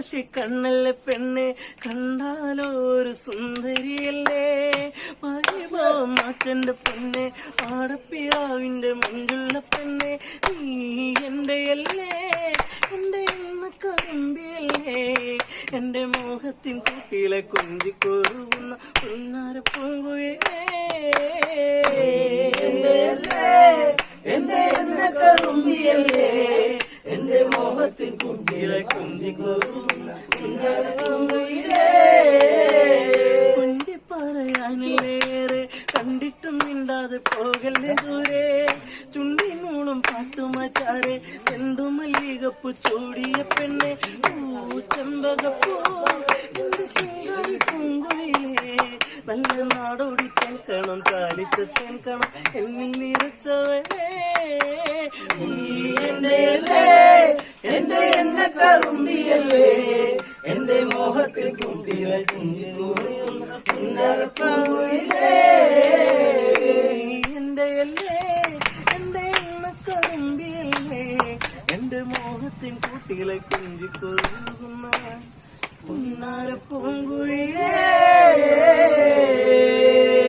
പക്ഷെ കണ്ണല്ലേ പെണ്ണെ കണ്ടാലോ ഒരു സുന്ദരിയല്ലേ പരിഭവം മാറ്റന്റെ പെണ്ണെ ആടപ്പിറാവിന്റെ മുഞ്ചുള്ള പെണ്ണെ നീ എന്റെ അല്ലേ എന്റെ എണ്ണ കറുമ്പിയല്ലേ എന്റെ മോഹത്തിൻ കൂട്ടിയിലെ കൊഞ്ചിക്കൊരുകുന്ന പുന്നാര പൂങ്കുയിലേ എന്റെ എണ്ണ കറുമ്പിയല്ലേ എന്റെ മോഹത്തിൻ കുട്ടിയിലെ കൊഞ്ചിക്കൊരുകുന്ന പുന്നാര പൂങ്കുയിലേ കൊഞ്ചി പറയാനില്ലേറെ കണ്ടിട്ടും മിണ്ടാതെ പോകല്ലേ ദൂരെ ചുണ്ടി മൂളും പാട്ടുമാച്ചാരെ ചെണ്ടുമല്ലികപ്പു ചൂടിയ പെണ്ണെ ചെമ്പകപ്പൂ എന്റെ സിംഗാരി പൂങ്കുയിലേ നല്ല നാടോടി തെക്കണം താലിച്ച തെക്കണം എന്നിൽ നിറച്ചവളേ എന്റെ എണ്ണ കറുമ്പിയല്ലേ എന്റെ മോഹത്തിൽ കുട്ടികളെ കുഞ്ചിലേ എന്റെ അല്ലേ എന്റെ എണ്ണ കറുമ്പിയല്ലേ എന്റെ മോഹത്തിൻ കുട്ടികളെ കുഞ്ചിക്കൊരുകുന്ന പുന്നാര പൂങ്കുയിലേ